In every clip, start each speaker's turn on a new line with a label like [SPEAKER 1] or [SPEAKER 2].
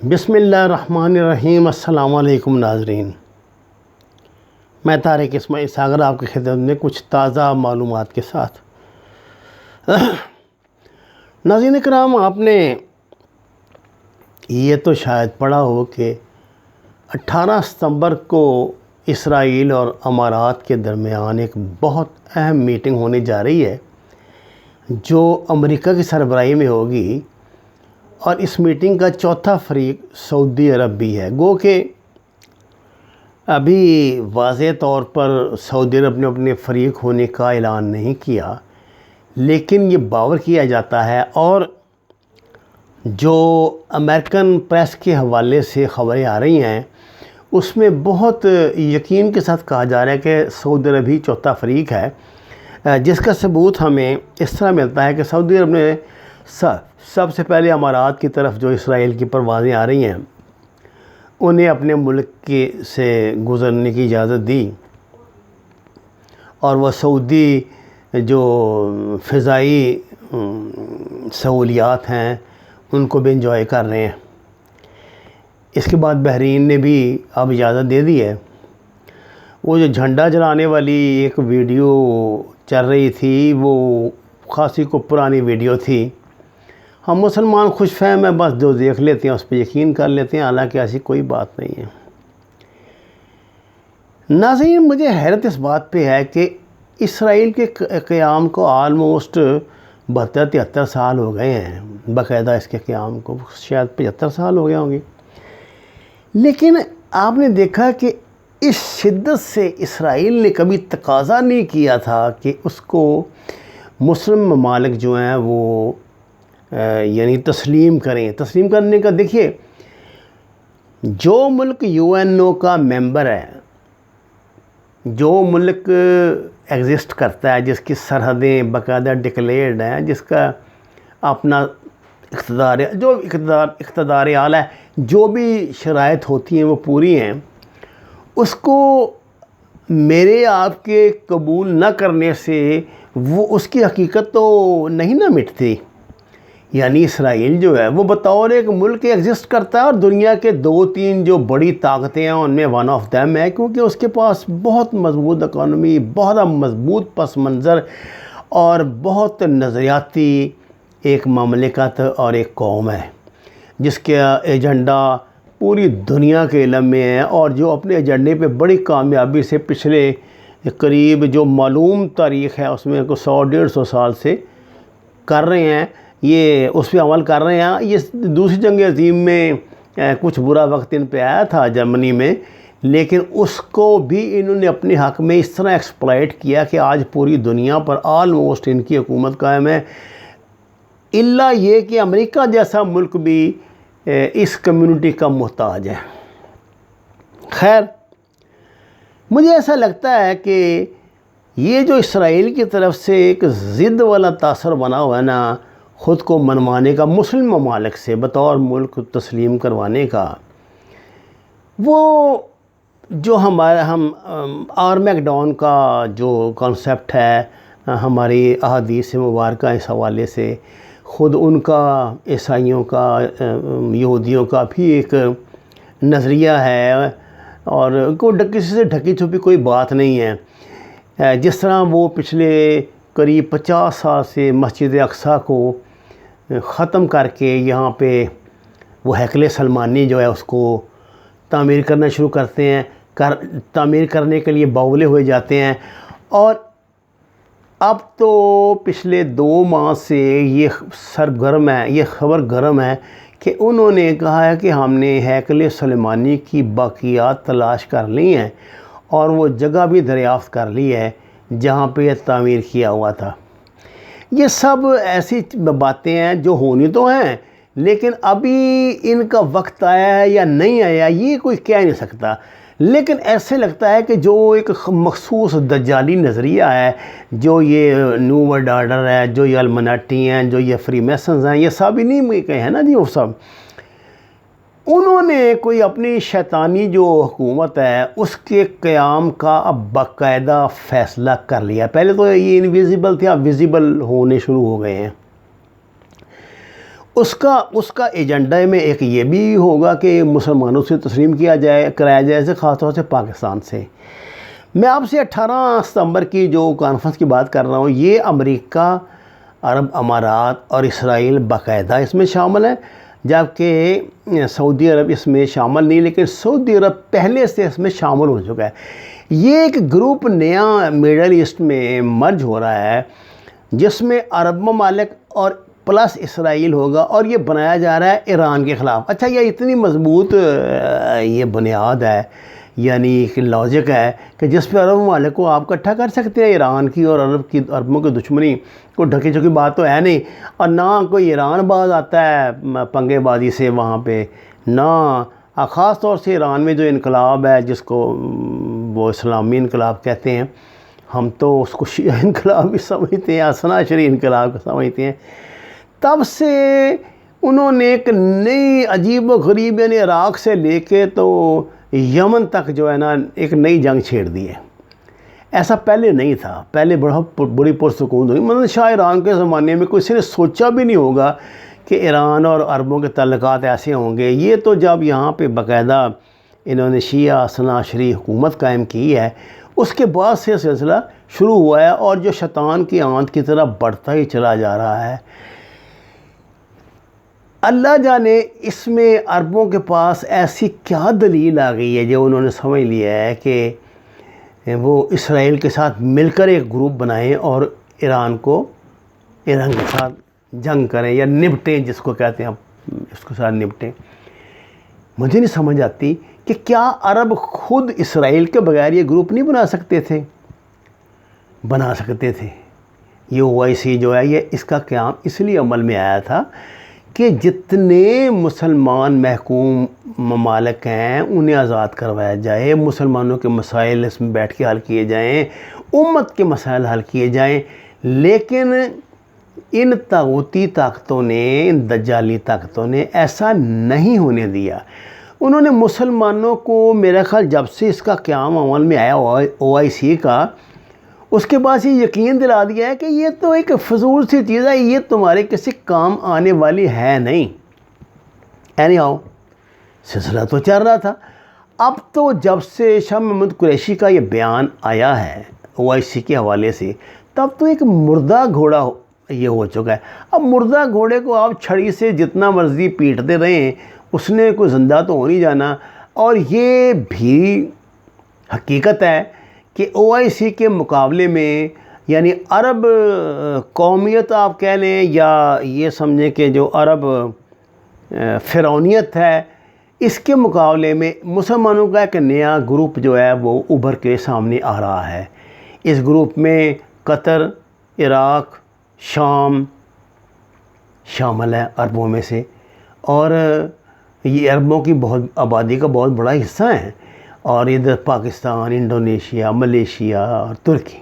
[SPEAKER 1] بسم اللہ الرحمن الرحیم۔ السلام علیکم ناظرین، میں طارق اسماعیل ساگر آپ کی خدمت میں کچھ تازہ معلومات کے ساتھ۔ ناظرین کرام، آپ نے یہ تو شاید پڑھا ہو کہ 18 ستمبر کو اسرائیل اور امارات کے درمیان ایک بہت اہم میٹنگ ہونے جا رہی ہے جو امریکہ کی سربراہی میں ہوگی، اور اس میٹنگ کا چوتھا فریق سعودی عرب بھی ہے۔ گو کہ ابھی واضح طور پر سعودی عرب نے اپنے فریق ہونے کا اعلان نہیں کیا، لیکن یہ باور کیا جاتا ہے، اور جو امریکن پریس کے حوالے سے خبریں آ رہی ہیں اس میں بہت یقین کے ساتھ کہا جا رہا ہے کہ سعودی عرب ہی چوتھا فریق ہے، جس کا ثبوت ہمیں اس طرح ملتا ہے کہ سعودی عرب نے سب سے پہلے امارات کی طرف جو اسرائیل کی پروازیں آ رہی ہیں انہیں اپنے ملک سے گزرنے کی اجازت دی، اور وہ سعودی جو فضائی سہولیات ہیں ان کو بھی انجوائے کر رہے ہیں۔ اس کے بعد بحرین نے بھی اب اجازت دے دی ہے۔ وہ جو جھنڈا جلانے والی ایک ویڈیو چل رہی تھی وہ خاصی کو پرانی ویڈیو تھی، ہم مسلمان خوش فہم ہیں، بس جو دیکھ لیتے ہیں اس پہ یقین کر لیتے ہیں، حالانکہ ایسی کوئی بات نہیں ہے۔ ناظرین، مجھے حیرت اس بات پہ ہے کہ اسرائیل کے قیام کو آلموسٹ 72-73 سال ہو گئے ہیں، باقاعدہ اس کے قیام کو شاید 75 سال ہو گئے ہوں گے، لیکن آپ نے دیکھا کہ اس شدت سے اسرائیل نے کبھی تقاضا نہیں کیا تھا کہ اس کو مسلم ممالک جو ہیں وہ یعنی تسلیم کریں۔ تسلیم کرنے کا دیکھیے، جو ملک UN کا ممبر ہے، جو ملک ایگزسٹ کرتا ہے، جس کی سرحدیں باقاعدہ ڈکلیئرڈ ہیں، جس کا اپنا اقتدار ہے، جو اقتدار اعلیٰ ہے، جو بھی شرائط ہوتی ہیں وہ پوری ہیں، اس کو میرے آپ کے قبول نہ کرنے سے وہ اس کی حقیقت تو نہیں نہ مٹتی۔ یعنی اسرائیل جو ہے وہ بطور ایک ملک ایگزسٹ کرتا ہے، اور دنیا کے 2-3 جو بڑی طاقتیں ہیں ان میں ون آف دیم ہے، کیونکہ اس کے پاس بہت مضبوط اکانومی، بہت مضبوط پس منظر اور بہت نظریاتی ایک مملکت اور ایک قوم ہے جس کا ایجنڈا پوری دنیا کے علم میں ہے، اور جو اپنے ایجنڈے پہ بڑی کامیابی سے پچھلے قریب جو معلوم تاریخ ہے اس میں 100-150 سال سے کر رہے ہیں، یہ اس پہ عمل کر رہے ہیں۔ یہ دوسری جنگ عظیم میں کچھ برا وقت ان پہ آیا تھا جرمنی میں، لیکن اس کو بھی انہوں نے اپنے حق میں اس طرح ایکسپلائٹ کیا کہ آج پوری دنیا پر آلموسٹ ان کی حکومت قائم ہے، الا یہ کہ امریکہ جیسا ملک بھی اس کمیونٹی کا محتاج ہے۔ خیر، مجھے ایسا لگتا ہے کہ یہ جو اسرائیل کی طرف سے ایک ضد والا تاثر بنا ہوا ہے نا، خود کو منوانے کا، مسلم ممالک سے بطور ملک تسلیم کروانے کا، وہ جو ہم آرمیگڈون کا جو کانسیپٹ ہے، ہماری احادیث مبارکہ اس حوالے سے، خود ان کا، عیسائیوں کا، یہودیوں کا بھی ایک نظریہ ہے، اور کسی سے ڈھکی چھپی کوئی بات نہیں ہے۔ جس طرح وہ پچھلے قریب 50 سال سے مسجد اقصیٰ کو ختم کر کے یہاں پہ وہ ہیکل سلیمانی جو ہے اس کو تعمیر کرنا شروع کرتے ہیں، تعمیر کرنے کے لیے باولے ہوئے جاتے ہیں، اور اب تو پچھلے 2 ماہ سے یہ سرگرم ہے، یہ خبر گرم ہے کہ انہوں نے کہا ہے کہ ہم نے ہیکل سلیمانی کی باقیات تلاش کر لی ہیں، اور وہ جگہ بھی دریافت کر لی ہے جہاں پہ یہ تعمیر کیا ہوا تھا۔ یہ سب ایسی باتیں ہیں جو ہونی تو ہیں، لیکن ابھی ان کا وقت آیا ہے یا نہیں آیا یہ کوئی کہہ نہیں سکتا، لیکن ایسے لگتا ہے کہ جو ایک مخصوص دجالی نظریہ ہے، جو یہ نیو ورلڈ آرڈر ہے، جو یہ المناٹی ہیں، جو یہ فری میسنز ہیں، یہ سب انہیں کہے ہیں نا جی، وہ سب انہوں نے کوئی اپنی شیطانی جو حکومت ہے اس کے قیام کا اب باقاعدہ فیصلہ کر لیا۔ پہلے تو یہ انویزیبل تھے، اب ویزیبل ہونے شروع ہو گئے ہیں۔ اس کا ایجنڈا میں ایک یہ بھی ہوگا کہ مسلمانوں سے تسلیم کرایا جائے خاص طور سے پاکستان سے۔ میں آپ سے 18 ستمبر کی جو کانفرنس کی بات کر رہا ہوں، یہ امریکہ، عرب امارات اور اسرائیل باقاعدہ اس میں شامل ہیں، جبکہ سعودی عرب اس میں شامل نہیں، لیکن سعودی عرب پہلے سے اس میں شامل ہو چکا ہے۔ یہ ایک گروپ نیا میڈل ایسٹ میں مرج ہو رہا ہے، جس میں عرب ممالک اور پلس اسرائیل ہوگا، اور یہ بنایا جا رہا ہے ایران کے خلاف۔ اچھا، یہ اتنی مضبوط یہ بنیاد ہے، یعنی ایک لاجک ہے کہ جس پہ عرب ممالک کو آپ اکٹھا کر سکتے ہیں۔ ایران کی اور عربوں کی دشمنی کو ڈھکی چکی بات تو ہے نہیں، اور نہ کوئی ایران باز آتا ہے پنگے بازی سے وہاں پہ، نہ خاص طور سے ایران میں جو انقلاب ہے جس کو وہ اسلامی انقلاب کہتے ہیں، ہم تو اس کو شیعہ انقلاب بھی سمجھتے ہیں، اثنا عشری انقلاب کو سمجھتے ہیں۔ تب سے انہوں نے ایک نئی عجیب و غریب، یعنی عراق سے لے کے تو یمن تک جو ہے نا ایک نئی جنگ چھیڑ دی ہے۔ ایسا پہلے نہیں تھا، پہلے بڑی پرسکون ہوئی، مطلب شاہ ایران کے زمانے میں کسی نے سوچا بھی نہیں ہوگا کہ ایران اور عربوں کے تعلقات ایسے ہوں گے۔ یہ تو جب یہاں پہ باقاعدہ انہوں نے شیعہ اثنا عشری حکومت قائم کی ہے، اس کے بعد سے سلسلہ شروع ہوا ہے، اور جو شیطان کی آنت کی طرح بڑھتا ہی چلا جا رہا ہے۔ اللہ جانے اس میں عربوں کے پاس ایسی کیا دلیل آ گئی ہے جو انہوں نے سمجھ لیا ہے کہ وہ اسرائیل کے ساتھ مل کر ایک گروپ بنائیں اور ایران کے ساتھ جنگ کریں یا نپٹیں، جس کو کہتے ہیں اس کے ساتھ نپٹیں۔ مجھے نہیں سمجھ آتی کہ کیا عرب خود اسرائیل کے بغیر یہ گروپ نہیں بنا سکتے تھے؟ بنا سکتے تھے۔ یہ OIC جو ہے، یہ اس کا قیام اس لیے عمل میں آیا تھا کہ جتنے مسلمان محکوم ممالک ہیں انہیں آزاد کروایا جائے، مسلمانوں کے مسائل اس میں بیٹھ کے حل کیے جائیں، امت کے مسائل حل کیے جائیں۔ لیکن ان طاغوتی طاقتوں نے، ان دجالی طاقتوں نے ایسا نہیں ہونے دیا۔ انہوں نے مسلمانوں کو، میرا خیال جب سے اس کا قیام عمل میں آیا OIC کا، اس کے بعد یہ یقین دلا دیا ہے کہ یہ تو ایک فضول سی چیز ہے، یہ تمہارے کسی کام آنے والی ہے نہیں۔ اینی ہاؤ سلسلہ تو چل رہا تھا۔ اب تو جب سے شاہ محمود قریشی کا یہ بیان آیا ہے OIC کے حوالے سے، تب تو ایک مردہ گھوڑا یہ ہو چکا ہے۔ اب مردہ گھوڑے کو آپ چھڑی سے جتنا مرضی پیٹتے رہیں، اس نے کوئی زندہ تو ہو نہیں جانا۔ اور یہ بھی حقیقت ہے کہ OIC کے مقابلے میں، یعنی عرب قومیت آپ کہہ لیں، یا یہ سمجھیں کہ جو عرب فرعونیت ہے، اس کے مقابلے میں مسلمانوں کا ایک نیا گروپ جو ہے وہ ابھر کے سامنے آ رہا ہے۔ اس گروپ میں قطر، عراق، شام شامل ہے عربوں میں سے، اور یہ عربوں کی آبادی کا بہت بڑا حصہ ہیں، اور ادھر پاکستان، انڈونیشیا، ملیشیا اور ترکی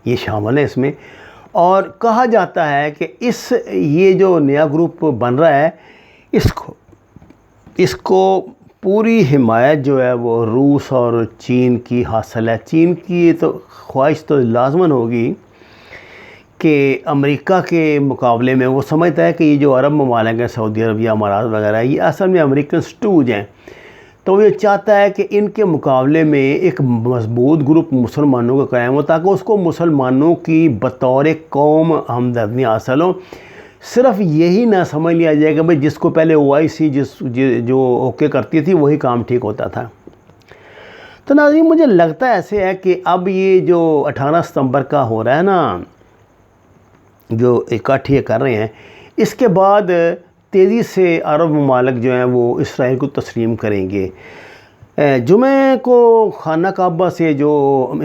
[SPEAKER 1] یہ شامل ہے اس میں۔ اور کہا جاتا ہے کہ یہ جو نیا گروپ بن رہا ہے، اس کو پوری حمایت جو ہے وہ روس اور چین کی حاصل ہے۔ چین کی تو خواہش تو لازماً ہوگی کہ امریکہ کے مقابلے میں، وہ سمجھتا ہے کہ یہ جو عرب ممالک ہیں، سعودی عرب یا امارات وغیرہ، یہ اصل میں امریکن سٹوج ہیں، تو وہ یہ چاہتا ہے کہ ان کے مقابلے میں ایک مضبوط گروپ مسلمانوں کا قائم ہو، تاکہ اس کو مسلمانوں کی بطور قوم ہمدردی حاصل ہو۔ صرف یہی نہ سمجھ لیا جائے کہ بھئی جس کو پہلے OIC جو اوکے کرتی تھی وہی کام ٹھیک ہوتا تھا۔ تو ناظرین، مجھے لگتا ہے ایسے ہے کہ اب یہ جو 18 ستمبر کا ہو رہا ہے نا، جو اکٹھے کر رہے ہیں، اس کے بعد تیزی سے عرب ممالک جو ہیں وہ اسرائیل کو تسلیم کریں گے۔ جمعہ کو خانہ کعبہ سے جو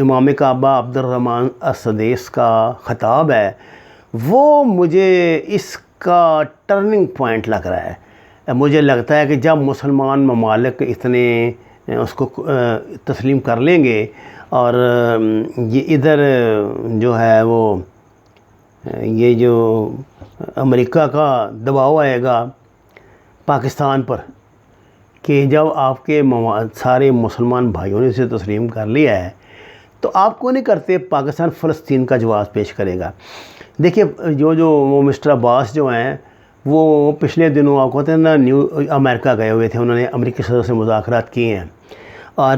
[SPEAKER 1] امام کعبہ عبد الرحمن السدیس کا خطاب ہے، وہ مجھے اس کا ٹرننگ پوائنٹ لگ رہا ہے۔ مجھے لگتا ہے کہ جب مسلمان ممالک اتنے اس کو تسلیم کر لیں گے، اور یہ ادھر جو ہے وہ یہ جو امریکہ کا دباؤ آئے گا پاکستان پر کہ جب آپ کے سارے مسلمان بھائیوں نے اسے تسلیم کر لیا ہے، تو آپ کو نہیں کرتے پاکستان فلسطین کا جواز پیش کرے گا۔ دیکھیے، جو وہ مسٹر عباس جو ہیں، وہ پچھلے دنوں آپ کو پتہ ہے نا امریکہ گئے ہوئے تھے، انہوں نے امریکی صدر سے مذاکرات کیے ہیں، اور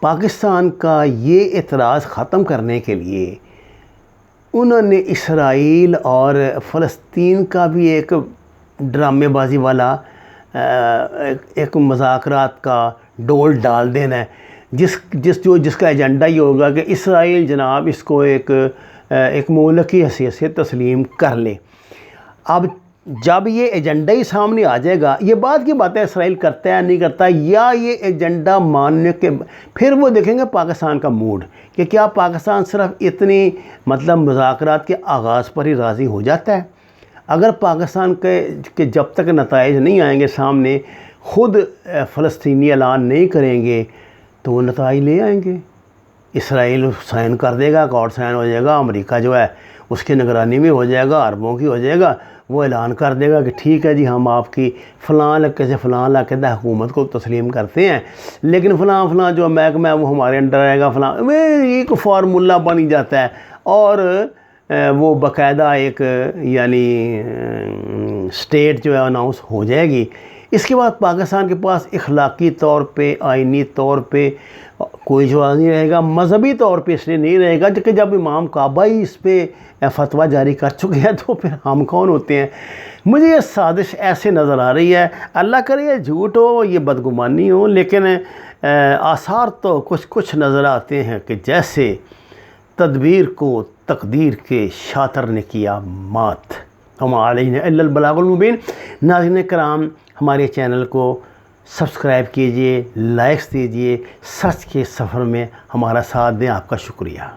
[SPEAKER 1] پاکستان کا یہ اعتراض ختم کرنے کے لیے انہوں نے اسرائیل اور فلسطین کا بھی ایک ڈرامے بازی والا ایک مذاکرات کا ڈول ڈال دینا ہے، جس کا ایجنڈا یہ ہوگا کہ اسرائیل جناب اس کو ایک ملک کی حیثیت سے تسلیم کر لے۔ اب جب یہ ایجنڈا ہی سامنے آ جائے گا، یہ بات کی بات ہے اسرائیل کرتا ہے نہیں کرتا، یا یہ ایجنڈا ماننے کے پھر وہ دیکھیں گے پاکستان کا موڈ کہ کیا پاکستان صرف اتنی مطلب مذاکرات کے آغاز پر ہی راضی ہو جاتا ہے۔ اگر پاکستان کے جب تک نتائج نہیں آئیں گے سامنے، خود فلسطینی اعلان نہیں کریں گے تو وہ نتائج لے آئیں گے، اسرائیل سائن کر دے گا، اکارڈ سائن ہو جائے گا، امریکہ جو ہے اس کی نگرانی میں ہو جائے گا، عربوں کی ہو جائے گا، وہ اعلان کر دے گا کہ ٹھیک ہے جی ہم آپ کی فلاں علاقے سے فلاں علاقے کی حکومت کو تسلیم کرتے ہیں، لیکن فلاں جو محکمہ ہے وہ ہمارے انڈر آئے گا، فلاں ایک فارمولہ بن جاتا ہے، اور وہ باقاعدہ ایک یعنی سٹیٹ جو ہے اناؤنس ہو جائے گی۔ اس کے بعد پاکستان کے پاس اخلاقی طور پہ، آئینی طور پہ کوئی جواز نہیں رہے گا، مذہبی طور پہ اس لیے نہیں رہے گا کہ جب امام کعبہ ہی اس پہ فتویٰ جاری کر چکے ہیں تو پھر ہم کون ہوتے ہیں۔ مجھے یہ سازش ایسے نظر آ رہی ہے، اللہ کرے یہ جھوٹ ہو، یہ بدگمانی ہو، لیکن آثار تو کچھ نظر آتے ہیں کہ جیسے تدبیر کو تقدیر کے شاطر نے کیا مات، وما علینا الا البلاغ المبین۔ ناظرین کرام، ہمارے چینل کو سبسکرائب کیجئے، لائکس دیجئے، سچ کے سفر میں ہمارا ساتھ دیں۔ آپ کا شکریہ۔